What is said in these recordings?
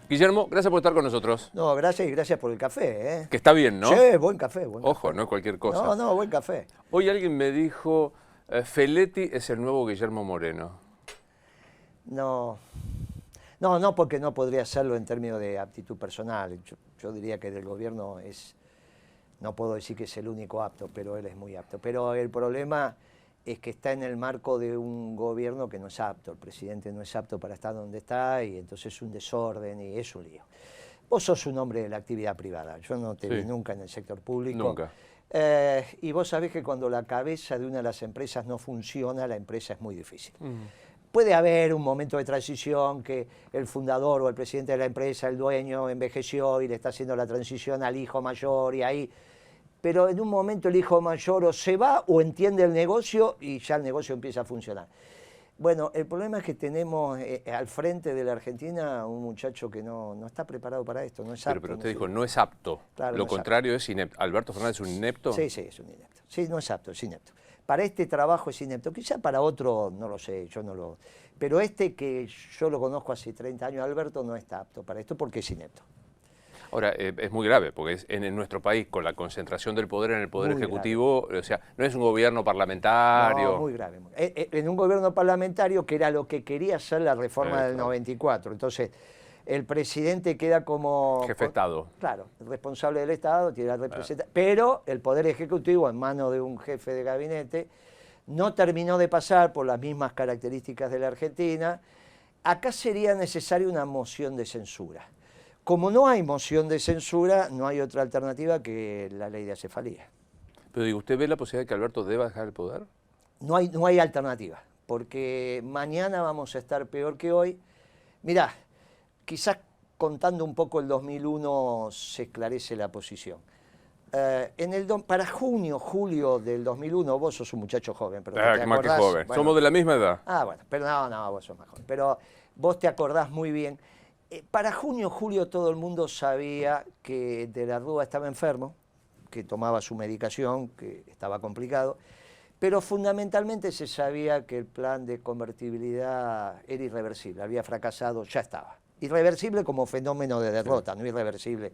Guillermo, gracias por estar con nosotros. No, gracias y gracias por el café, ¿eh? Que está bien, ¿no? Sí, buen café, buen Ojo, café. no es cualquier cosa. No, no, buen café. Hoy alguien me dijo, Feletti es el nuevo Guillermo Moreno. No, no, porque no podría hacerlo en términos de aptitud personal. Yo diría que del gobierno no puedo decir que es el único apto, pero él es muy apto. Pero el problema es que está en el marco de un gobierno que no es apto. El presidente no es apto para estar donde está y entonces es un desorden y es un lío. Vos sos un hombre de la actividad privada. Yo no te vi nunca en el sector público. Nunca. Y vos sabés que cuando la cabeza de una de las empresas no funciona, la empresa es muy difícil. Puede haber un momento de transición que el fundador o el presidente de la empresa, el dueño, envejeció y le está haciendo la transición al hijo mayor y ahí... Pero en un momento el hijo mayor o se va o entiende el negocio y ya el negocio empieza a funcionar. Bueno, el problema es que tenemos al frente de la Argentina un muchacho que no está preparado para esto, no es apto. Pero usted dijo, no es apto. Claro, Lo no es contrario es inepto. ¿Alberto Fernández es un inepto? Sí, es un inepto. Sí, no es apto, es inepto. Para este trabajo es inepto. Quizá para otro, no lo sé, yo no lo... Pero este que yo lo conozco hace 30 años, Alberto, no está apto para esto porque es inepto. Ahora, es muy grave, porque en nuestro país, con la concentración del poder en el Poder Muy Ejecutivo, o sea, no es un gobierno parlamentario. No, muy grave. En un gobierno parlamentario que era lo que quería hacer la reforma del 94. Entonces, el presidente queda como... Jefe de Estado. Claro, el responsable del Estado, tiene la representación. Pero el Poder Ejecutivo, en manos de un jefe de gabinete, no terminó de pasar por las mismas características de la Argentina. Acá sería necesaria una moción de censura. Como no hay moción de censura, no hay otra alternativa que la ley de acefalía. Pero digo, ¿usted ve la posibilidad de que Alberto deba dejar el poder? No hay alternativa, porque mañana vamos a estar peor que hoy. Mirá, quizás contando un poco el 2001 se esclarece la posición. Para junio, julio del 2001, vos sos un muchacho joven, pero ¿te más que joven. Bueno, somos de la misma edad. Bueno, pero no, vos sos más joven. Pero vos te acordás muy bien. Para junio, julio todo el mundo sabía que de la Rúa estaba enfermo, que tomaba su medicación, que estaba complicado, pero fundamentalmente se sabía que el plan de convertibilidad era irreversible, había fracasado, ya estaba. Irreversible como fenómeno de derrota, no irreversible.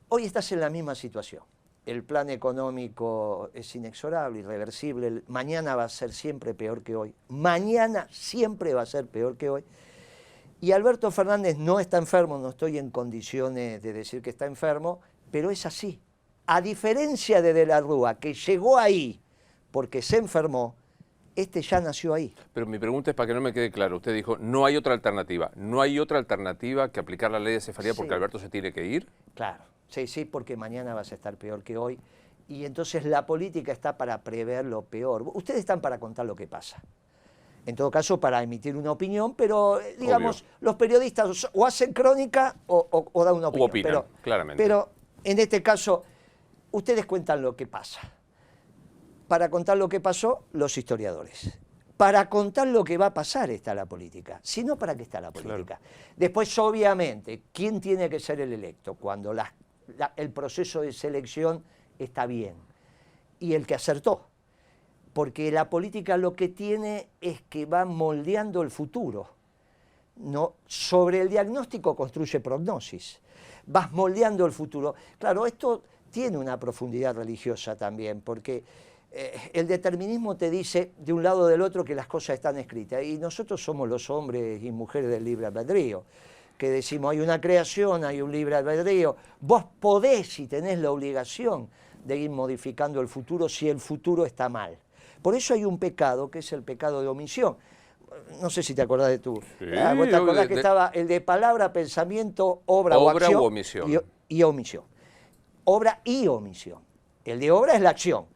Hoy estás en la misma situación. El plan económico es inexorable, irreversible, mañana va a ser siempre peor que hoy. Mañana siempre va a ser peor que hoy. Y Alberto Fernández no está enfermo, no estoy en condiciones de decir que está enfermo, pero es así. A diferencia de la Rúa, que llegó ahí porque se enfermó, este ya nació ahí. Pero mi pregunta es para que no me quede claro. Usted dijo, no hay otra alternativa. ¿No hay otra alternativa que aplicar la ley de cefalía porque Alberto se tiene que ir? Claro, sí, porque mañana vas a estar peor que hoy. Y entonces la política está para prever lo peor. Ustedes están para contar lo que pasa. En todo caso, para emitir una opinión, pero digamos, obvio, los periodistas o hacen crónica o dan una opinión. Opinan, claramente. Pero en este caso, ustedes cuentan lo que pasa. Para contar lo que pasó, los historiadores. Para contar lo que va a pasar está la política. Si no, ¿para qué está la política? Claro. Después, obviamente, ¿quién tiene que ser el electo? Cuando el proceso de selección está bien. Y el que acertó. Porque la política lo que tiene es que va moldeando el futuro. ¿No? Sobre el diagnóstico construye prognosis. Vas moldeando el futuro. Claro, esto tiene una profundidad religiosa también, porque el determinismo te dice de un lado o del otro que las cosas están escritas. Y nosotros somos los hombres y mujeres del libre albedrío, que decimos hay una creación, hay un libre albedrío. Vos podés y tenés la obligación de ir modificando el futuro si el futuro está mal. Por eso hay un pecado, que es el pecado de omisión. No sé si te acordás de tú. Sí, ¿Vos te acordás que estaba el de palabra, pensamiento, obra o acción? O omisión. Y omisión. Obra y omisión. El de obra es la acción.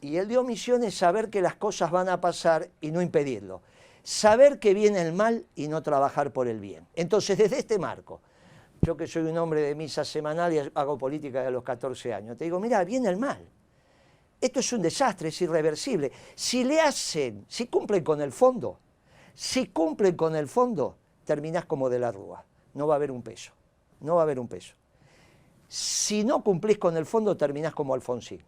Y el de omisión es saber que las cosas van a pasar y no impedirlo. Saber que viene el mal y no trabajar por el bien. Entonces, desde este marco, yo que soy un hombre de misa semanal y hago política desde los 14 años, te digo, mira, viene el mal. Esto es un desastre, es irreversible. Si cumplen con el fondo, terminás como de la Rúa. No va a haber un peso. No va a haber un peso. Si no cumplís con el fondo, terminás como Alfonsín.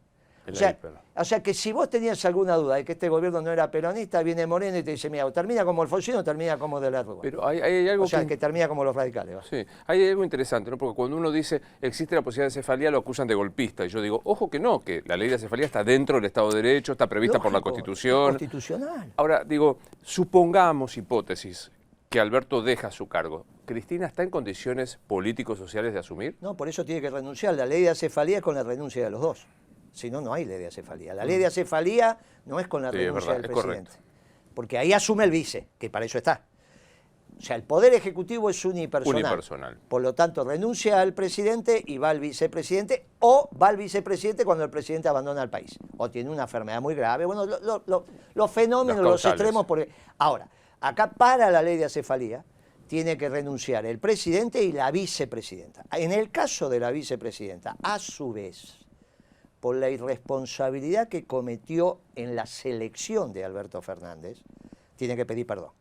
O sea que si vos tenías alguna duda de que este gobierno no era peronista, viene Moreno y te dice, mira, o termina como Alfonsín o termina como De la Rúa. Pero hay algo que termina como los radicales. Sí, hay algo interesante, ¿no? Porque cuando uno dice existe la posibilidad de cefalía, lo acusan de golpista. Y yo digo, ojo que no, que la ley de cefalía está dentro del Estado de Derecho, está prevista por la Constitución. Es constitucional. Ahora, digo, supongamos, hipótesis, que Alberto deja su cargo. ¿Cristina está en condiciones políticos sociales de asumir? No, por eso tiene que renunciar. La ley de acefalía es con la renuncia de los dos. Si no, no hay ley de acefalía. La ley de acefalía no es con la renuncia del presidente. Correcto. Porque ahí asume el vice, que para eso está. O sea, el poder ejecutivo es unipersonal. Por lo tanto, renuncia al presidente y va al vicepresidente, o va al vicepresidente cuando el presidente abandona el país. O tiene una enfermedad muy grave. Bueno, los fenómenos, los extremos. Ahora, acá para la ley de acefalía tiene que renunciar el presidente y la vicepresidenta. En el caso de la vicepresidenta, a su vez, por la irresponsabilidad que cometió en la selección de Alberto Fernández, tiene que pedir perdón.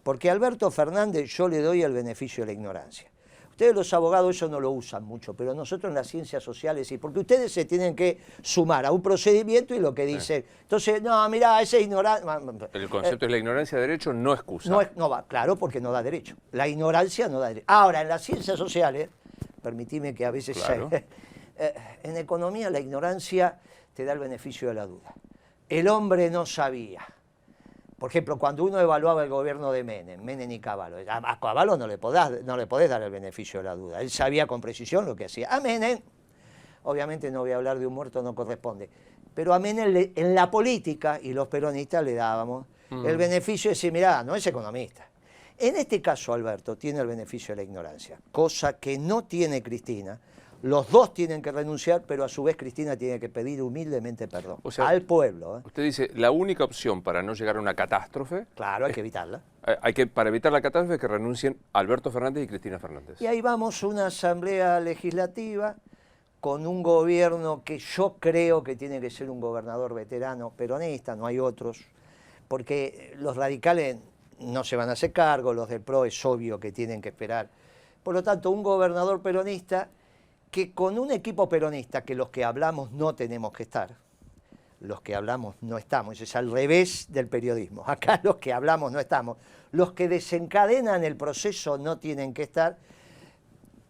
Porque a Alberto Fernández yo le doy el beneficio de la ignorancia. Ustedes los abogados eso no lo usan mucho, pero nosotros en las ciencias sociales sí, porque ustedes se tienen que sumar a un procedimiento y lo que dicen. Entonces, no, mirá, ese ignorante. El concepto es la ignorancia de derecho no excusa. No va, claro, porque no da derecho. La ignorancia no da derecho. Ahora, en las ciencias sociales, permitime que a veces... Claro. En economía la ignorancia te da el beneficio de la duda. El hombre no sabía. Por ejemplo, cuando uno evaluaba el gobierno de Menem y Cavallo, a Cavallo no le podés dar el beneficio de la duda. Él sabía con precisión lo que hacía. A Menem, obviamente no voy a hablar de un muerto, no corresponde, pero a Menem en la política, y los peronistas le dábamos el beneficio de decir, mirá, no es economista. En este caso, Alberto tiene el beneficio de la ignorancia, cosa que no tiene Cristina. Los dos tienen que renunciar, pero a su vez Cristina tiene que pedir humildemente perdón al pueblo. Usted dice, la única opción para no llegar a una catástrofe... Claro, hay que evitarla. Para evitar la catástrofe, que renuncien Alberto Fernández y Cristina Fernández. Y ahí vamos a una asamblea legislativa con un gobierno que yo creo que tiene que ser un gobernador veterano peronista, no hay otros, porque los radicales no se van a hacer cargo, los del PRO es obvio que tienen que esperar. Por lo tanto, un gobernador peronista que con un equipo peronista, que los que hablamos no tenemos que estar, los que hablamos no estamos, es al revés del periodismo, acá los que hablamos no estamos, los que desencadenan el proceso no tienen que estar,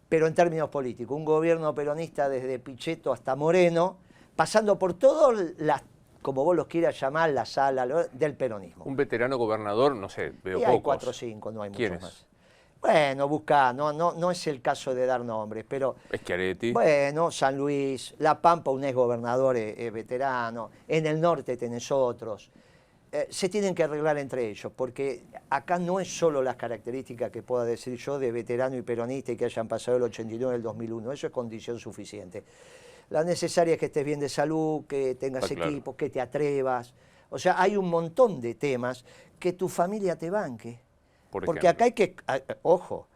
pero en términos políticos, un gobierno peronista desde Pichetto hasta Moreno, pasando por todas las, como vos los quieras llamar, la sala del peronismo. Un veterano gobernador, no sé, veo y pocos. hay 4 o 5, no hay muchos más. más. Bueno, buscá, no es el caso de dar nombres, pero... Schiaretti. Bueno, San Luis, La Pampa, un exgobernador veterano, en el norte tenés otros. Se tienen que arreglar entre ellos, porque acá no es solo las características que pueda decir yo de veterano y peronista y que hayan pasado el 89 y el 2001, eso es condición suficiente. La necesaria es que estés bien de salud, que tengas equipos, que te atrevas. O sea, hay un montón de temas que tu familia te banque. Porque acá hay que, ojo,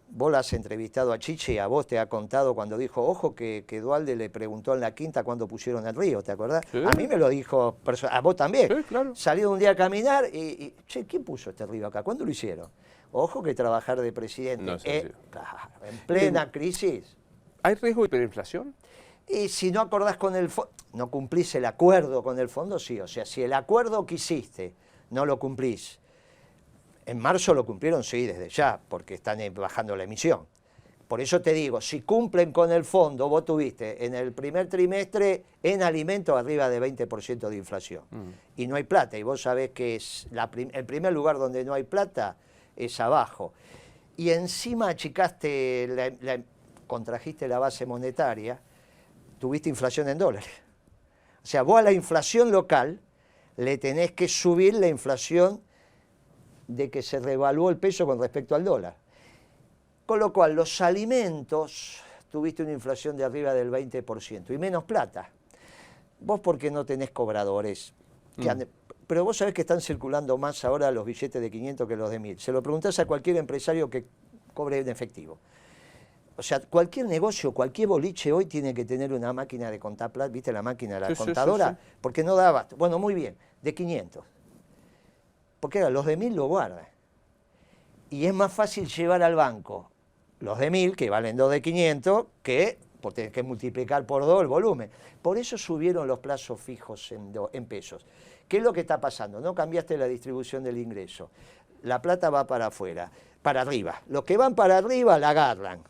vos la has entrevistado a Chiche y a vos te ha contado cuando dijo, ojo, que Duhalde le preguntó en la quinta cuando pusieron el río, ¿te acordás? Sí. A mí me lo dijo, a vos también. Sí, claro. Salió un día a caminar y, che, ¿quién puso este río acá? ¿Cuándo lo hicieron? Ojo que trabajar de presidente no claro, en plena crisis. ¿Hay riesgo de hiperinflación? Y si no acordás con el fondo, no cumplís el acuerdo con el fondo, sí. O sea, si el acuerdo que hiciste no lo cumplís, en marzo lo cumplieron, sí, desde ya, porque están bajando la emisión. Por eso te digo, si cumplen con el fondo, vos tuviste en el primer trimestre en alimentos arriba de 20% de inflación. Y no hay plata, y vos sabés que es el primer lugar donde no hay plata es abajo. Y encima achicaste, contrajiste la base monetaria, tuviste inflación en dólares. O sea, vos a la inflación local le tenés que subir la inflación de que se revaluó el peso con respecto al dólar. Con lo cual, los alimentos, tuviste una inflación de arriba del 20% y menos plata. Vos porque no tenés cobradores. Pero vos sabés que están circulando más ahora los billetes de 500 que los de 1000. Se lo preguntás a cualquier empresario que cobre en efectivo. O sea, cualquier negocio, cualquier boliche hoy tiene que tener una máquina de contar plata, ¿viste la máquina, la contadora? Sí. Porque no daba, bueno, muy bien, de 500. Porque ahora los de 1000 lo guardan. Y es más fácil llevar al banco los de 1000, que valen 2 de 500, que porque tenés que multiplicar por 2 el volumen. Por eso subieron los plazos fijos en pesos. ¿Qué es lo que está pasando? No cambiaste la distribución del ingreso. La plata va para afuera, para arriba. Los que van para arriba la agarran.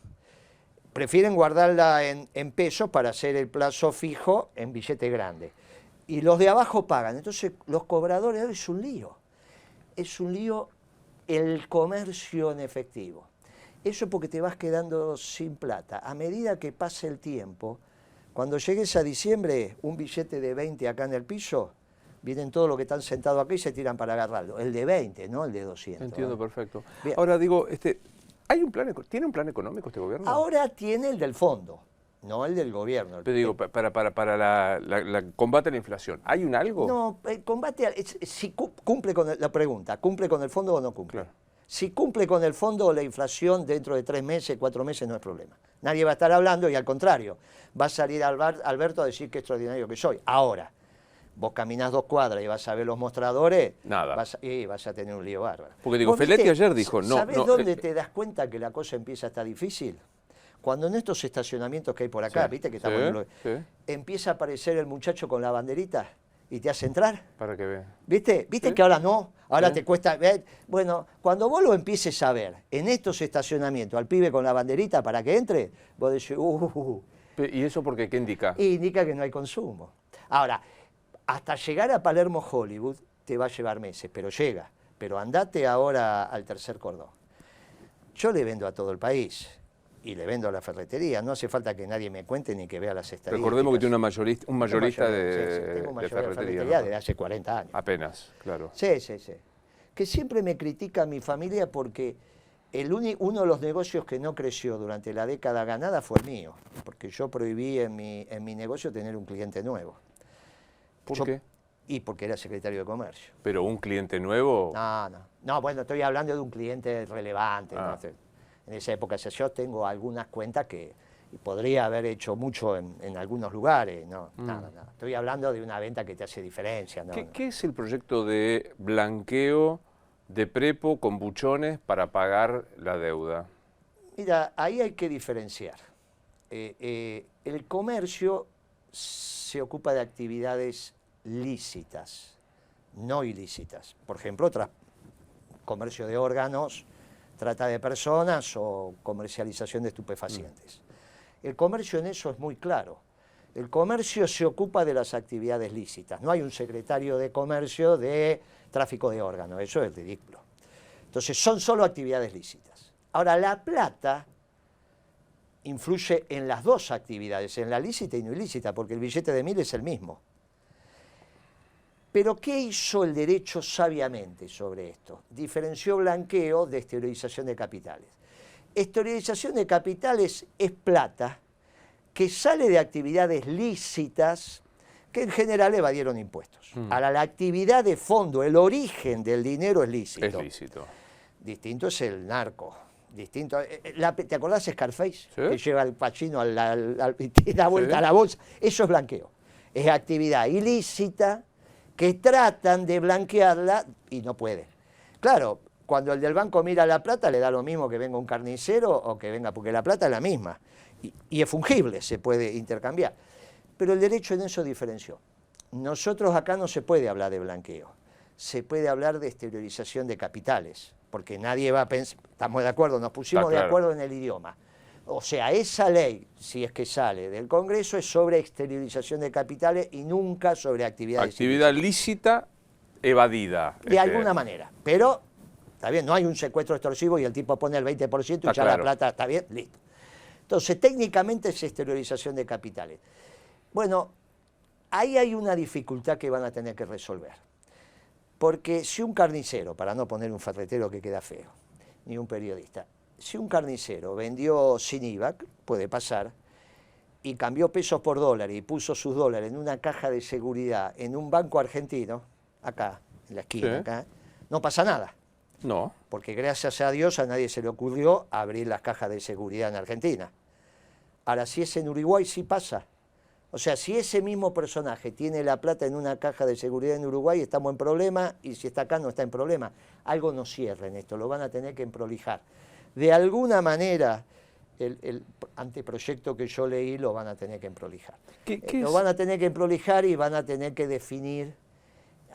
Prefieren guardarla en pesos para hacer el plazo fijo en billete grande. Y los de abajo pagan. Entonces los cobradores, es un lío. Es un lío el comercio en efectivo. Eso porque te vas quedando sin plata. A medida que pase el tiempo, cuando llegues a diciembre, un billete de 20 acá en el piso, vienen todos los que están sentados aquí y se tiran para agarrarlo. El de 20, no el de 200. Entiendo, perfecto. Bien. Ahora digo, ¿tiene un plan económico este gobierno? Ahora tiene el del fondo, no el del gobierno. Pero digo, para la combate a la inflación, ¿hay un algo? No, el combate, si cumple con la pregunta, ¿cumple con el fondo o no cumple? Claro. Si cumple con el fondo, la inflación dentro de 3 meses, 4 meses no es problema. Nadie va a estar hablando y al contrario, va a salir Alberto a decir qué extraordinario que soy. Ahora, vos caminás 2 cuadras y vas a ver los mostradores, Nada. vas a tener un lío bárbaro. Porque digo, ¿Vos Feletti viste? ayer dijo, no. ¿Sabés no, dónde te das cuenta que la cosa empieza a estar difícil? Cuando en estos estacionamientos que hay por acá, Sí, viste que sí, estamos sí. empieza a aparecer el muchacho con la banderita y te hace entrar. Para que vean. ¿Viste? ¿Viste Sí. que ahora no? Ahora Sí. te cuesta ver. Bueno, cuando vos lo empieces a ver en estos estacionamientos al pibe con la banderita para que entre, vos decís, ¿Y eso porque qué indica? indica que no hay consumo. Ahora, hasta llegar a Palermo Hollywood te va a llevar meses, pero llega. Pero andate ahora al tercer cordón. Yo le vendo a todo el país y le vendo a la ferretería. No hace falta que nadie me cuente ni que vea las estadísticas. Recordemos que tiene un mayorista Tengo de mayoría ferretería, ¿no? desde hace 40 años. Apenas, claro. Sí. Que siempre me critica mi familia porque uno de los negocios que no creció durante la década ganada fue el mío. Porque yo prohibí en mi negocio tener un cliente nuevo. ¿Por qué? Y porque era secretario de comercio. Pero un cliente nuevo. No, bueno, estoy hablando de un cliente relevante. Ah. ¿No? En esa época, yo tengo algunas cuentas que podría haber hecho mucho en algunos lugares. No, nada. Estoy hablando de una venta que te hace diferencia. ¿No? ¿Qué es el proyecto de blanqueo de prepo con buchones para pagar la deuda? Mira, ahí hay que diferenciar. El comercio se ocupa de actividades lícitas, no ilícitas. Por ejemplo, comercio de órganos, trata de personas o comercialización de estupefacientes. El comercio en eso es muy claro. El comercio se ocupa de las actividades lícitas. No hay un secretario de comercio de tráfico de órganos, eso es ridículo. Entonces son solo actividades lícitas. Ahora, la plata influye en las dos actividades, en la lícita y no ilícita, porque el billete de 1000 es el mismo. Pero ¿qué hizo el derecho sabiamente sobre esto? Diferenció blanqueo de exteriorización de capitales. Exteriorización de capitales es plata que sale de actividades lícitas que en general evadieron impuestos. Ahora, la actividad de fondo, el origen del dinero es lícito. Es lícito. Distinto es el narco. Distinto. ¿Te acordás de Scarface? ¿Sí? Que lleva al Pacino y te da vuelta Sí. a la bolsa. Eso es blanqueo. Es actividad ilícita que tratan de blanquearla y no pueden. Claro, cuando el del banco mira la plata, le da lo mismo que venga un carnicero o que venga, porque la plata es la misma. Y es fungible, se puede intercambiar. Pero el derecho en eso diferenció. Nosotros acá no se puede hablar de blanqueo. Se puede hablar de exteriorización de capitales, porque nadie va a pensar, estamos de acuerdo, nos pusimos de acuerdo en el idioma. O sea, esa ley, si es que sale del Congreso, es sobre exteriorización de capitales y nunca sobre actividades Actividad lícita evadida. de alguna manera. Pero, está bien, no hay un secuestro extorsivo y el tipo pone el 20% y ya la plata está bien, listo. Entonces, técnicamente es exteriorización de capitales. Bueno, ahí hay una dificultad que van a tener que resolver. Porque si un carnicero, para no poner un ferretero que queda feo, ni un periodista, si un carnicero vendió sin IVA, puede pasar, y cambió pesos por dólares y puso sus dólares en una caja de seguridad en un banco argentino, acá, en la esquina, sí, acá, no pasa nada. No. Porque gracias a Dios a nadie se le ocurrió abrir las cajas de seguridad en Argentina. Ahora, si es en Uruguay, sí pasa. O sea, si ese mismo personaje tiene la plata en una caja de seguridad en Uruguay, estamos en problema, y si está acá no está en problema. Algo no cierra en esto, lo van a tener que emprolijar. De alguna manera, el anteproyecto que yo leí lo van a tener que emprolijar. Lo van a tener que emprolijar y van a tener que definir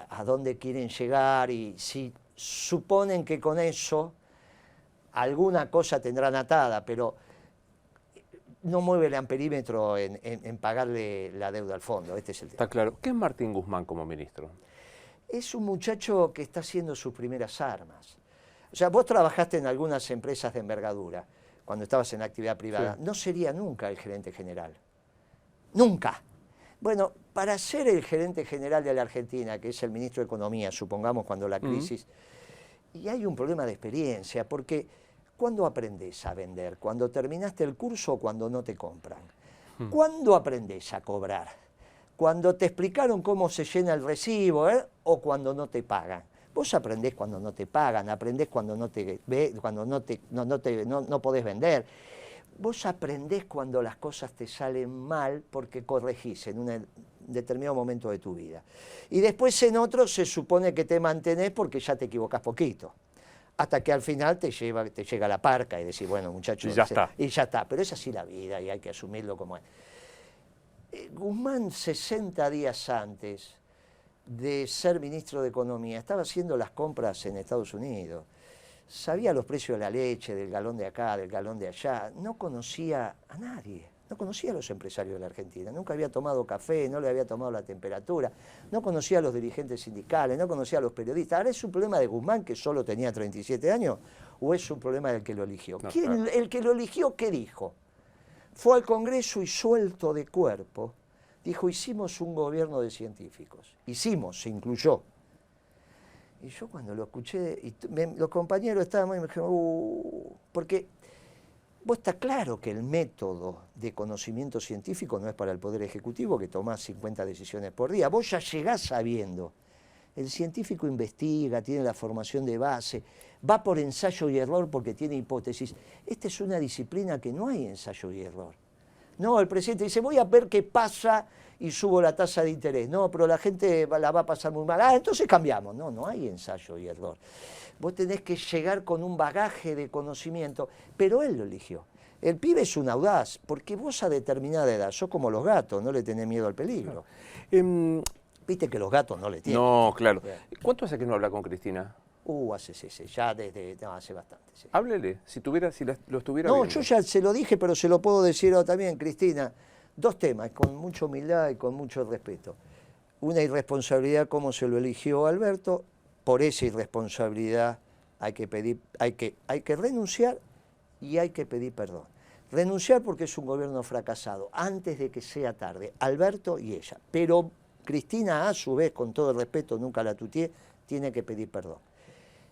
a dónde quieren llegar y si suponen que con eso alguna cosa tendrán atada, pero no mueve el amperímetro en pagarle la deuda al fondo. Este es el tema. Está claro. ¿Qué es Martín Guzmán como ministro? Es un muchacho que está haciendo sus primeras armas. O sea, vos trabajaste en algunas empresas de envergadura cuando estabas en la actividad privada. Sí. No sería nunca el gerente general. Nunca. Bueno, para ser el gerente general de la Argentina, que es el ministro de Economía, supongamos cuando la crisis, y hay un problema de experiencia, porque ¿cuándo aprendés a vender? ¿Cuando terminaste el curso o cuando no te compran? ¿Cuándo aprendés a cobrar? ¿Cuando te explicaron cómo se llena el recibo o cuando no te pagan? Vos aprendés cuando no te pagan, aprendés cuando no podés vender. Vos aprendés cuando las cosas te salen mal porque corregís en un determinado momento de tu vida. Y después en otro se supone que te mantenés porque ya te equivocás poquito. Hasta que al final te llega la parca y decís, bueno, muchachos, y ya está. Y ya está. Pero es así la vida y hay que asumirlo como es. Guzmán, 60 días antes de ser ministro de Economía, estaba haciendo las compras en Estados Unidos. Sabía los precios de la leche, del galón de acá, del galón de allá. No conocía a nadie, no conocía a los empresarios de la Argentina. Nunca había tomado café, no le había tomado la temperatura, no conocía a los dirigentes sindicales, no conocía a los periodistas. ¿Ahora es un problema de Guzmán, que solo tenía 37 años, o es un problema del que lo eligió? No, ¿Quién, claro. el que lo eligió, qué dijo? Fue al Congreso y suelto de cuerpo, dijo, hicimos un gobierno de científicos. Hicimos, se incluyó. Y yo cuando lo escuché, los compañeros estaban y me dijeron, porque vos está claro que el método de conocimiento científico no es para el Poder Ejecutivo, que toma 50 decisiones por día. Vos ya llegás sabiendo. El científico investiga, tiene la formación de base, va por ensayo y error porque tiene hipótesis. Esta es una disciplina que no hay ensayo y error. No, el presidente dice, voy a ver qué pasa y subo la tasa de interés. No, pero la gente la va a pasar muy mal. Ah, entonces cambiamos. No, no hay ensayo y error. Vos tenés que llegar con un bagaje de conocimiento, pero él lo eligió. El pibe es un audaz, porque vos a determinada edad, sos como los gatos, no le tenés miedo al peligro. Viste que los gatos no le tienen. No, claro. ¿Cuánto hace que no habla con Cristina? Ya hace bastante. Sí. Háblele, si lo estuviera No, viendo. yo ya se lo dije, pero se lo puedo decir ahora también, Cristina. Dos temas, con mucha humildad y con mucho respeto. Una irresponsabilidad, como se lo eligió Alberto. Por esa irresponsabilidad hay que renunciar y hay que pedir perdón. Renunciar porque es un gobierno fracasado, antes de que sea tarde, Alberto y ella. Pero Cristina, a su vez, con todo el respeto, nunca la tuteé, tiene que pedir perdón.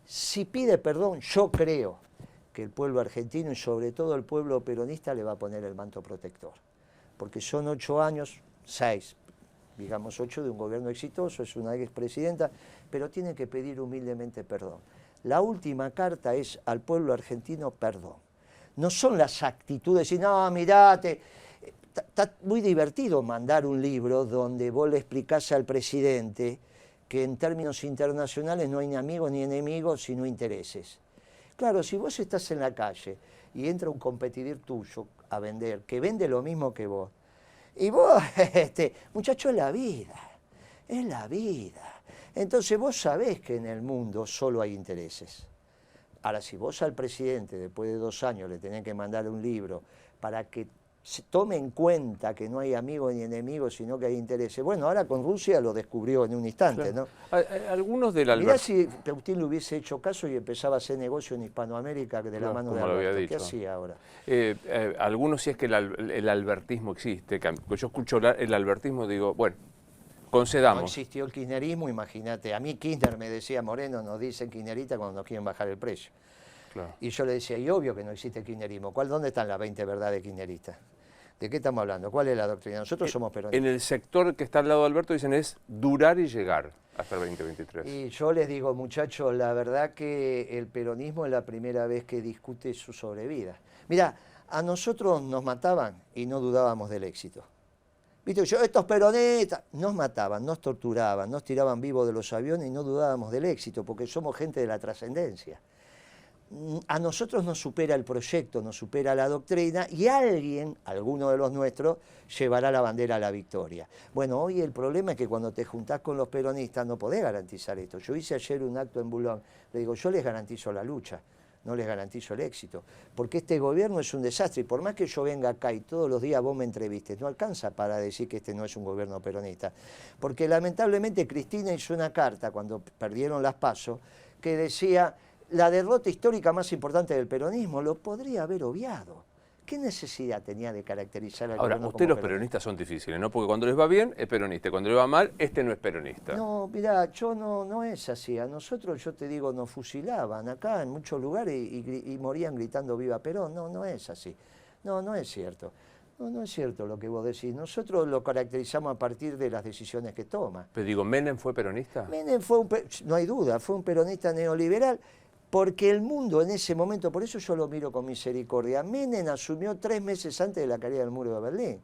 Si pide perdón, yo creo que el pueblo argentino y sobre todo el pueblo peronista le va a poner el manto protector. Porque son 8 años, 6, digamos 8 de un gobierno exitoso, es una expresidenta, pero tiene que pedir humildemente perdón. La última carta es al pueblo argentino perdón. No son las actitudes y no, mirate. Está muy divertido mandar un libro donde vos le explicás al presidente que en términos internacionales no hay ni amigos ni enemigos, sino intereses. Claro, si vos estás en la calle y entra un competidor tuyo a vender, que vende lo mismo que vos, y vos, muchacho, es la vida, es la vida. Entonces vos sabés que en el mundo solo hay intereses. Ahora, si vos al presidente, después de 2 años, le tenés que mandar un libro para que se tome en cuenta que no hay amigos ni enemigos, sino que hay intereses. Bueno, ahora con Rusia lo descubrió en un instante, claro. ¿no? Algunos del Alberto. Mirá si Putin le hubiese hecho caso y empezaba a hacer negocio en Hispanoamérica de la mano de Alberto. ¿Qué hacía ahora? Algunos, si es que el albertismo existe, que yo escucho el albertismo, digo, bueno, concedamos. No existió el kirchnerismo, imagínate. A mí Kirchner me decía, Moreno, nos dicen kirchnerita cuando nos quieren bajar el precio. Claro. Y yo le decía, y obvio que no existe el kirchnerismo. ¿Dónde están las 20 verdades kirchneristas? ¿De qué estamos hablando? ¿Cuál es la doctrina? Nosotros somos peronistas. En el sector que está al lado de Alberto dicen es durar y llegar hasta el 2023. Y yo les digo, muchachos, la verdad que el peronismo es la primera vez que discute su sobrevida. Mirá, a nosotros nos mataban y no dudábamos del éxito. ¿Viste? Estos peronistas nos mataban, nos torturaban, nos tiraban vivos de los aviones y no dudábamos del éxito, porque somos gente de la trascendencia. A nosotros nos supera el proyecto, nos supera la doctrina y alguien, alguno de los nuestros, llevará la bandera a la victoria. Bueno, hoy el problema es que cuando te juntás con los peronistas no podés garantizar esto. Yo hice ayer un acto en Boulogne, le digo, yo les garantizo la lucha, no les garantizo el éxito, porque este gobierno es un desastre y por más que yo venga acá y todos los días vos me entrevistes, no alcanza para decir que este no es un gobierno peronista, porque lamentablemente Cristina hizo una carta cuando perdieron las PASO que decía: la derrota histórica más importante del peronismo, lo podría haber obviado. ¿Qué necesidad tenía de caracterizar al Ahora, gobierno usted como los peronistas son difíciles, ¿no? Porque cuando les va bien es peronista, cuando les va mal, este no es peronista. No, mirá, yo no es así. A nosotros, yo te digo, nos fusilaban acá en muchos lugares y morían gritando viva Perón. No, no es así. No es cierto. No es cierto lo que vos decís. Nosotros lo caracterizamos a partir de las decisiones que toma. Pero digo, ¿Menem fue peronista? Menem fue no hay duda, fue un peronista neoliberal. Porque el mundo en ese momento, por eso yo lo miro con misericordia, Menem asumió 3 meses antes de la caída del muro de Berlín.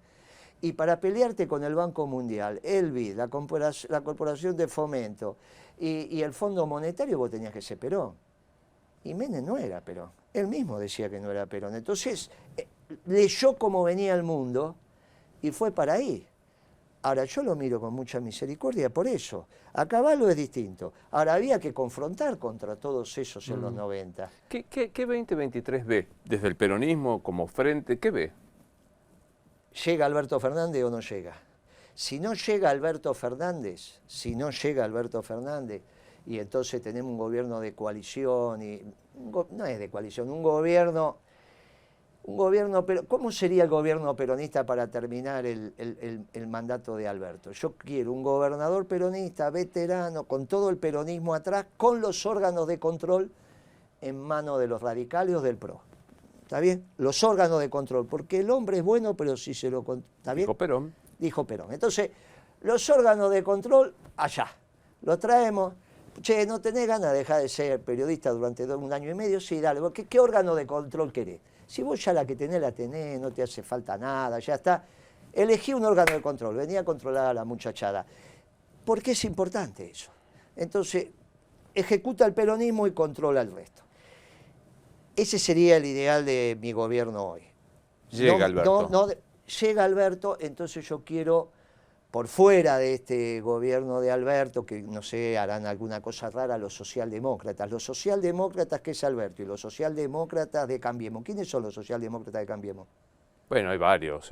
Y para pelearte con el Banco Mundial, el BID, la Corporación de Fomento y el Fondo Monetario, vos tenías que ser Perón. Y Menem no era Perón. Él mismo decía que no era Perón. Entonces, leyó cómo venía el mundo y fue para ahí. Ahora, yo lo miro con mucha misericordia por eso. A Caballo es distinto. Ahora, había que confrontar contra todos esos en los 90. ¿Qué 2023 ve? Desde el peronismo como frente, ¿qué ve? ¿Llega Alberto Fernández o no llega? Si no llega Alberto Fernández, y entonces tenemos un gobierno de coalición, no es de coalición, un gobierno, pero ¿cómo sería el gobierno peronista para terminar el mandato de Alberto? Yo quiero un gobernador peronista, veterano, con todo el peronismo atrás, con los órganos de control en manos de los radicales o del PRO. ¿Está bien? Los órganos de control, porque el hombre es bueno, pero si se lo... ¿Está bien? Dijo Perón. Dijo Perón. Entonces, los órganos de control, allá. Los traemos. Che, ¿no tenés ganas de dejar de ser periodista durante 1 año y medio? Sí, dale. ¿Qué órgano de control querés? Si vos ya la tenés, no te hace falta nada, ya está. Elegí un órgano de control, venía a controlar a la muchachada. ¿Por qué es importante eso? Entonces, ejecuta el peronismo y controla el resto. Ese sería el ideal de mi gobierno hoy. Llega Alberto. Llega Alberto, entonces yo quiero, por fuera de este gobierno de Alberto, que no sé, harán alguna cosa rara, los socialdemócratas. Los socialdemócratas, ¿qué es Alberto? Y los socialdemócratas de Cambiemos. ¿Quiénes son los socialdemócratas de Cambiemos? Bueno, hay varios.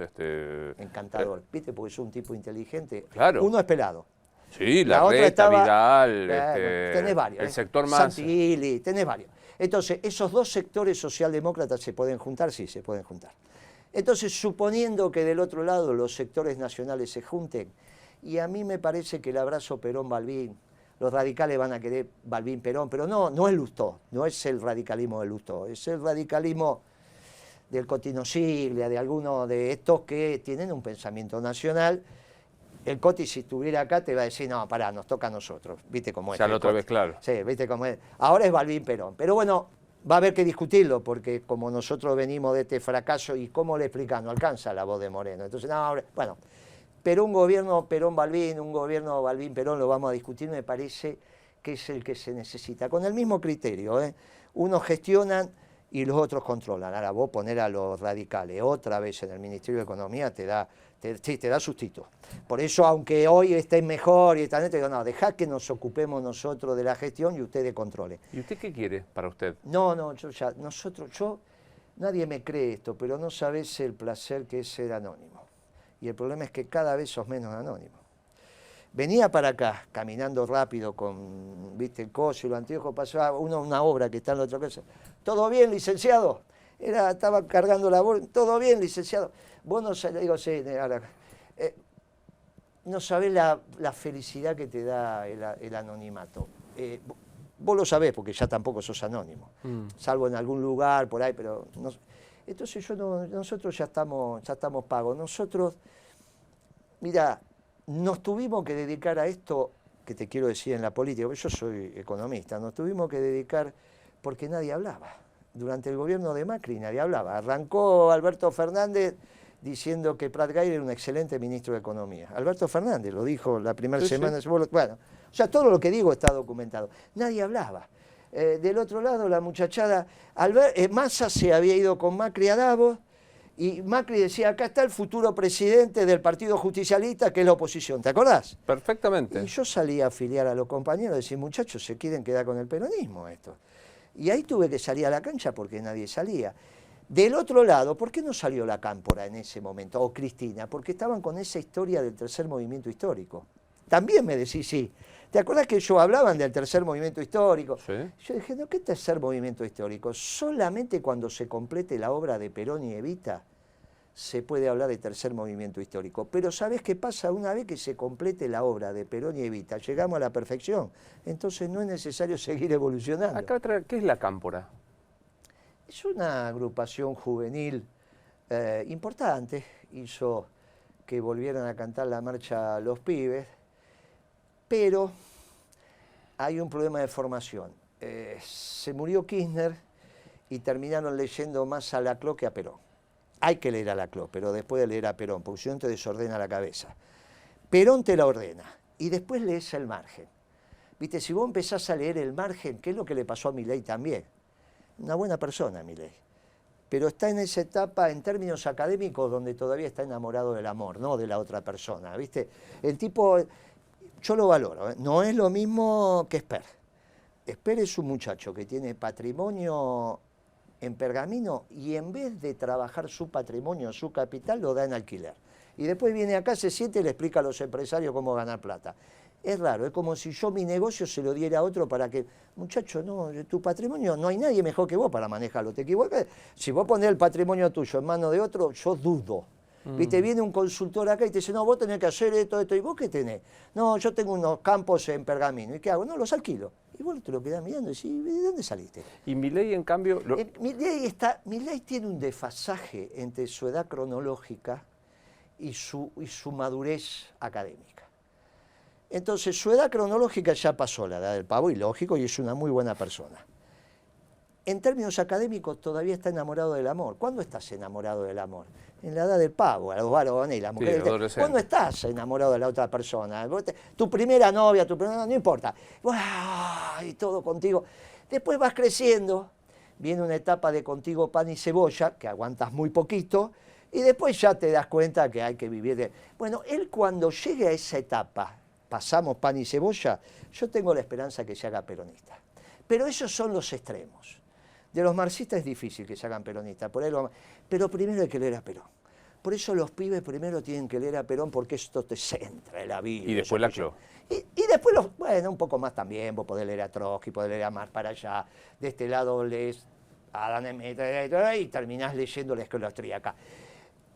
Encantador, ¿viste? Porque es un tipo inteligente. Claro. Uno es pelado. Sí, la otra estaba, Vidal, tenés varios. el sector más... Santilli, tenés varios. Entonces, esos dos sectores socialdemócratas se pueden juntar, sí, se pueden juntar. Entonces, suponiendo que del otro lado los sectores nacionales se junten, y a mí me parece que el abrazo Perón-Balbín, los radicales van a querer Balbín-Perón, pero no es Lustó, no es el radicalismo de Lustó, es el radicalismo del Cotino Siglia, de algunos de estos que tienen un pensamiento nacional. El Coti, si estuviera acá, te va a decir, no, pará, nos toca a nosotros. ¿Viste cómo es? Ya la otra vez, claro. Sí, ¿viste cómo es? Ahora es Balbín Perón. Pero bueno, va a haber que discutirlo, porque como nosotros venimos de este fracaso, ¿y cómo le explicamos? No alcanza la voz de Moreno. Entonces, no, bueno, pero un gobierno Perón-Balbín, un gobierno Balbín-Perón, lo vamos a discutir, me parece que es el que se necesita. Con el mismo criterio, ¿eh? Unos gestionan y los otros controlan. Ahora vos poner a los radicales otra vez en el Ministerio de Economía te da sustito. Por eso, aunque hoy estén mejor y están, digo, no, dejá que nos ocupemos nosotros de la gestión y ustedes controlen. ¿Y usted qué quiere para usted? No, nadie me cree esto, pero no sabés el placer que es ser anónimo. Y el problema es que cada vez sos menos anónimo. Venía para acá, caminando rápido con, viste, el coso y los anteojos, pasaba una obra que está en la otra casa. ¿Todo bien, licenciado? Estaba cargando la bolsa. ¿Todo bien, licenciado? Vos no sabés, digo, sí, ahora, no sabés la felicidad que te da el anonimato. Vos lo sabés, porque ya tampoco sos anónimo, salvo en algún lugar, por ahí, pero... No, entonces nosotros ya estamos pagos. Nosotros, mira, nos tuvimos que dedicar a esto, que te quiero decir en la política, porque yo soy economista, nos tuvimos que dedicar porque nadie hablaba. Durante el gobierno de Macri nadie hablaba. Arrancó Alberto Fernández diciendo que Prat Gay era un excelente ministro de Economía. Alberto Fernández lo dijo la primera semana. Sí. Bueno, o sea, todo lo que digo está documentado. Nadie hablaba. Del otro lado, la muchachada, Massa se había ido con Macri a Davos, y Macri decía, acá está el futuro presidente del Partido Justicialista, que es la oposición, ¿te acordás? Perfectamente. Y yo salí a afiliar a los compañeros, decir, muchachos, se quieren quedar con el peronismo esto. Y ahí tuve que salir a la cancha porque nadie salía. Del otro lado, ¿por qué no salió la Cámpora en ese momento? O Cristina, porque estaban con esa historia del tercer movimiento histórico. También me decís, sí. ¿Te acuerdas que ellos hablaban del tercer movimiento histórico? Sí. Yo dije, no, ¿qué tercer movimiento histórico? Solamente cuando se complete la obra de Perón y Evita se puede hablar de tercer movimiento histórico. Pero ¿sabés qué pasa? Una vez que se complete la obra de Perón y Evita, llegamos a la perfección. Entonces no es necesario seguir evolucionando. Acá, ¿qué es la Cámpora? Es una agrupación juvenil importante. Hizo que volvieran a cantar la marcha Los Pibes. Pero hay un problema de formación. Se murió Kirchner y terminaron leyendo más a Laclau que a Perón. Hay que leer a Laclau, pero después de leer a Perón, porque si no te desordena la cabeza. Perón te la ordena y después lees el margen. Viste, si vos empezás a leer el margen, ¿qué es lo que le pasó a Milei también? Una buena persona, Milei. Pero está en esa etapa, en términos académicos, donde todavía está enamorado del amor, no de la otra persona, ¿viste? El tipo... Yo lo valoro, ¿eh? No es lo mismo que Esper. Esper es un muchacho que tiene patrimonio en Pergamino y en vez de trabajar su patrimonio, su capital, lo da en alquiler. Y después viene acá, se siente y le explica a los empresarios cómo ganar plata. Es raro, es como si yo mi negocio se lo diera a otro para que, muchacho, no, tu patrimonio, no hay nadie mejor que vos para manejarlo, te equivocas. Si vos ponés el patrimonio tuyo en manos de otro, yo dudo. ¿Viste? Viene un consultor acá y te dice, no, vos tenés que hacer esto, esto, ¿y vos qué tenés? No, yo tengo unos campos en Pergamino, ¿y qué hago? No, los alquilo. Y vos te lo quedás mirando y decís, ¿de dónde saliste? Y Milei, en cambio... Milei tiene un desfasaje entre su edad cronológica y su madurez académica. Entonces, su edad cronológica ya pasó, la edad del pavo, y lógico, y es una muy buena persona. En términos académicos, todavía está enamorado del amor. ¿Cuándo estás enamorado del amor? En la edad del pavo, a los varones y las mujeres. Sí, ¿Cuándo estás enamorado de la otra persona? Tu primera novia, no importa. Y todo contigo. Después vas creciendo, viene una etapa de contigo pan y cebolla, que aguantas muy poquito, y después ya te das cuenta que hay que vivir de... Bueno, él cuando llegue a esa etapa, pasamos pan y cebolla, yo tengo la esperanza que se haga peronista. Pero esos son los extremos. De los marxistas es difícil que se hagan peronistas, pero primero hay que leer a Perón. Por eso los pibes primero tienen que leer a Perón, porque esto te centra en la vida. Y después Laclau. Y después, bueno, un poco más también, vos podés leer a Trotsky, podés leer a Marx para allá. De este lado lees a Adam Smith y terminás leyendo la escuela austríaca.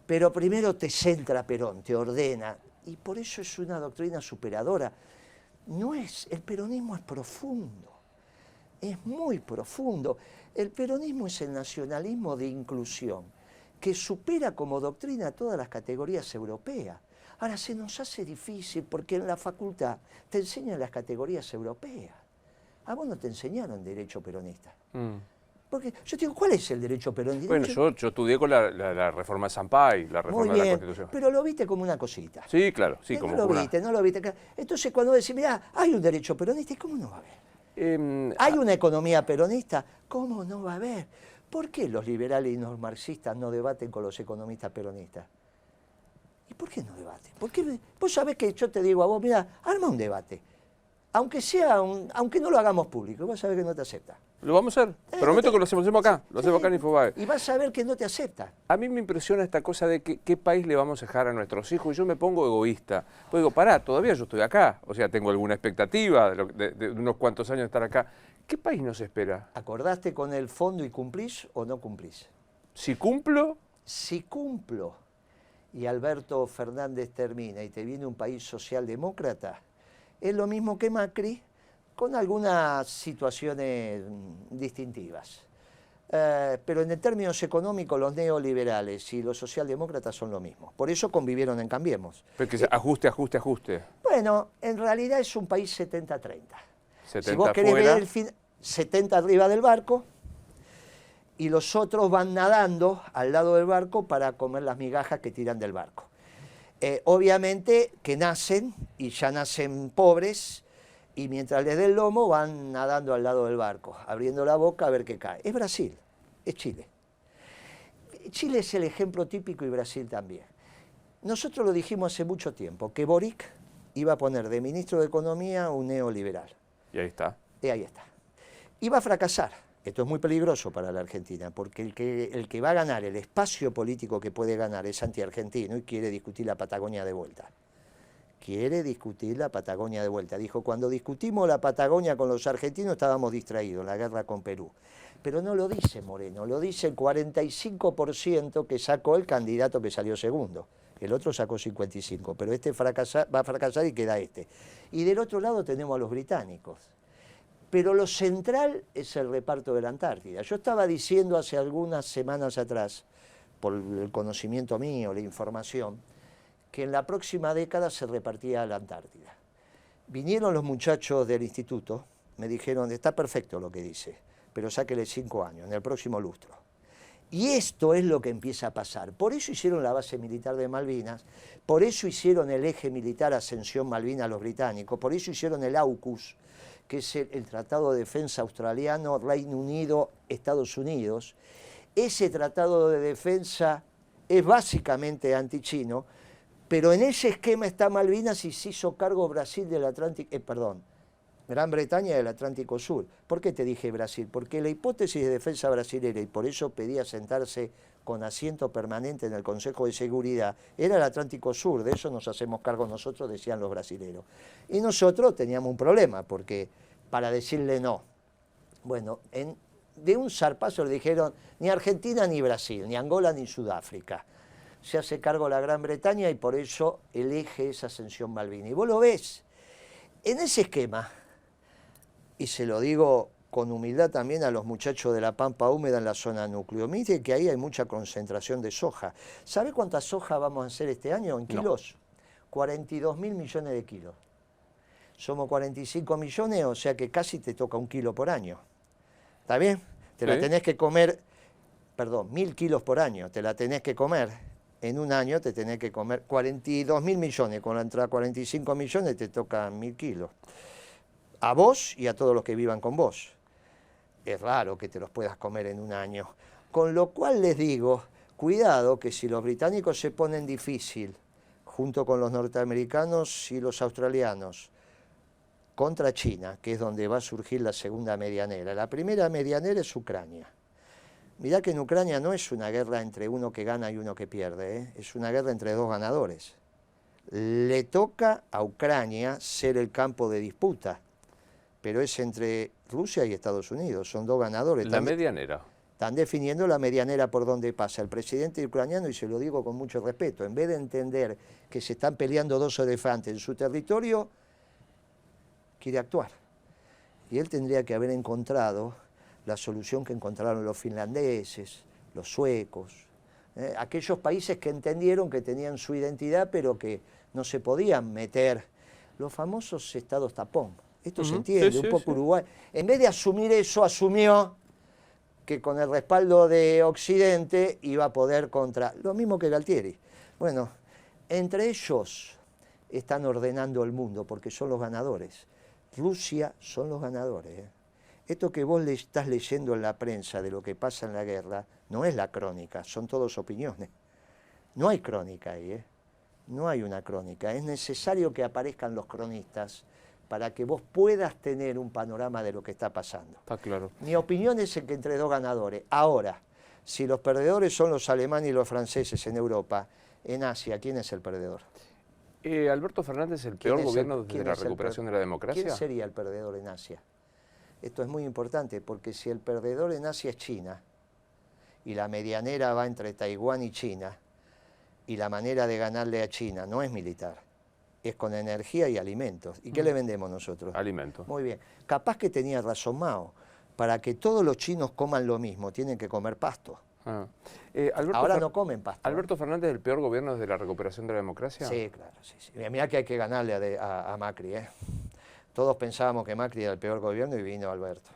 Pero primero te centra Perón, te ordena, y por eso es una doctrina superadora. El peronismo es profundo. Es muy profundo. El peronismo es el nacionalismo de inclusión, que supera como doctrina todas las categorías europeas. Ahora, se nos hace difícil porque en la facultad te enseñan las categorías europeas. A vos no te enseñaron derecho peronista. Porque yo te digo, ¿cuál es el derecho peronista? Bueno, yo estudié con la reforma de Sampay, la reforma de la Constitución. Pero lo viste como una cosita. Sí, claro. Sí, como no lo viste. Entonces, cuando decís, mirá, hay un derecho peronista, ¿y cómo no va a haber? ¿Hay una economía peronista? ¿Cómo no va a haber? ¿Por qué los liberales y los marxistas no debaten con los economistas peronistas? ¿Y por qué no debaten? Porque vos sabés que yo te digo a vos, mira, arma un debate. Aunque no lo hagamos público, vas a ver que no te acepta. Lo vamos a hacer. Prometo que lo hacemos acá. Lo hacemos acá en Infobae. Y vas a ver que no te acepta. A mí me impresiona esta cosa de qué país le vamos a dejar a nuestros hijos. Y yo me pongo egoísta. Pues digo, pará, todavía yo estoy acá. O sea, tengo alguna expectativa de unos cuantos años de estar acá. ¿Qué país nos espera? ¿Acordaste con el fondo y cumplís o no cumplís? Si cumplo... Si cumplo y Alberto Fernández termina y te viene un país socialdemócrata, es lo mismo que Macri, con algunas situaciones distintivas. Pero en términos económicos, los neoliberales y los socialdemócratas son lo mismo. Por eso convivieron en Cambiemos. Porque ajuste. Bueno, en realidad es un país 70-30. Si 70 vos querés afuera. ver 70 arriba del barco, y los otros van nadando al lado del barco para comer las migajas que tiran del barco. Obviamente que nacen, y ya nacen pobres, y mientras les dé el lomo van nadando al lado del barco, abriendo la boca a ver qué cae. Es Brasil, es Chile. Chile es el ejemplo típico y Brasil también. Nosotros lo dijimos hace mucho tiempo, que Boric iba a poner de ministro de Economía un neoliberal. Y ahí está. Y ahí está. Iba a fracasar. Esto es muy peligroso para la Argentina, porque el que va a ganar, el espacio político que puede ganar es antiargentino y quiere discutir la Patagonia de vuelta. Quiere discutir la Patagonia de vuelta. Dijo, cuando discutimos la Patagonia con los argentinos estábamos distraídos, la guerra con Perú. Pero no lo dice Moreno, lo dice el 45% que sacó el candidato que salió segundo. El otro sacó 55%, pero este va a fracasar y queda este. Y del otro lado tenemos a los británicos. Pero lo central es el reparto de la Antártida. Yo estaba diciendo hace algunas semanas atrás, por el conocimiento mío, la información, que en la próxima década se repartía la Antártida. Vinieron los muchachos del instituto, me dijeron, está perfecto lo que dice, pero sáquele 5 años, en el próximo lustro. Y esto es lo que empieza a pasar. Por eso hicieron la base militar de Malvinas, por eso hicieron el eje militar Ascensión Malvinas los británicos, por eso hicieron el AUKUS, que es el Tratado de Defensa Australiano, Reino Unido, Estados Unidos. Ese Tratado de Defensa es básicamente antichino, pero en ese esquema está Malvinas y se hizo cargo Brasil del Atlántico, Gran Bretaña del Atlántico Sur. ¿Por qué te dije Brasil? Porque la hipótesis de defensa brasilera, y por eso pedía sentarse con asiento permanente en el Consejo de Seguridad, era el Atlántico Sur, de eso nos hacemos cargo nosotros, decían los brasileros. Y nosotros teníamos un problema, porque para decirle no, bueno, de un zarpazo le dijeron ni Argentina ni Brasil, ni Angola ni Sudáfrica. Se hace cargo la Gran Bretaña y por eso el eje es Ascensión Malvinas. Y vos lo ves, en ese esquema, y se lo digo con humildad también a los muchachos de la Pampa Húmeda en la zona núcleo, mire que ahí hay mucha concentración de soja. ¿Sabe cuánta soja vamos a hacer este año en kilos? No. 42.000 millones de kilos. Somos 45 millones, o sea que casi te toca 1 kilo por año. ¿Está bien? Te la tenés que comer, 1.000 kilos por año, te la tenés que comer. En un año te tenés que comer 42.000 millones, con la entrada 45 millones te tocan 1.000 kilos. A vos y a todos los que vivan con vos. Es raro que te los puedas comer en un año. Con lo cual les digo, cuidado que si los británicos se ponen difícil, junto con los norteamericanos y los australianos, contra China, que es donde va a surgir la segunda medianera. La primera medianera es Ucrania. Mirá que en Ucrania no es una guerra entre uno que gana y uno que pierde, ¿eh? Es una guerra entre dos ganadores. Le toca a Ucrania ser el campo de disputa, pero es entre Rusia y Estados Unidos, son dos ganadores. La medianera. Están definiendo la medianera por donde pasa. El presidente ucraniano, y se lo digo con mucho respeto, en vez de entender que se están peleando dos elefantes en su territorio, quiere actuar. Y él tendría que haber encontrado la solución que encontraron los finlandeses, los suecos, aquellos países que entendieron que tenían su identidad pero que no se podían meter, los famosos estados tapón. Esto se entiende, un poco Uruguay. En vez de asumir eso, asumió que con el respaldo de Occidente iba a poder contra... Lo mismo que Galtieri. Bueno, entre ellos están ordenando el mundo porque son los ganadores. Rusia son los ganadores, ¿eh? Esto que vos le estás leyendo en la prensa de lo que pasa en la guerra no es la crónica, son todas opiniones. No hay crónica ahí, ¿eh? No hay una crónica. Es necesario que aparezcan los cronistas para que vos puedas tener un panorama de lo que está pasando. Está claro. Mi opinión es que entre dos ganadores. Ahora, si los perdedores son los alemanes y los franceses en Europa, en Asia, ¿quién es el perdedor? ¿Alberto Fernández el peor gobierno desde la recuperación de la democracia? ¿Quién sería el perdedor en Asia? Esto es muy importante porque si el perdedor en Asia es China y la medianera va entre Taiwán y China y la manera de ganarle a China no es militar, es con energía y alimentos. ¿Y qué le vendemos nosotros? Alimentos. Muy bien. Capaz que tenía razón Mao. Para que todos los chinos coman lo mismo, tienen que comer pasto. Ahora no comen pasto. ¿Alberto Fernández el peor gobierno desde la recuperación de la democracia? Sí, claro. Sí. Mirá que hay que ganarle a Macri, ¿eh? Todos pensábamos que Macri era el peor gobierno y vino Alberto.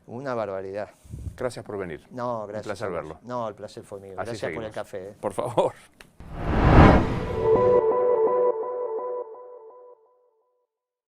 Una barbaridad. Gracias por venir. No, gracias. Un placer verlo. No, el placer fue mío. Así Gracias seguimos. por el café. Por favor.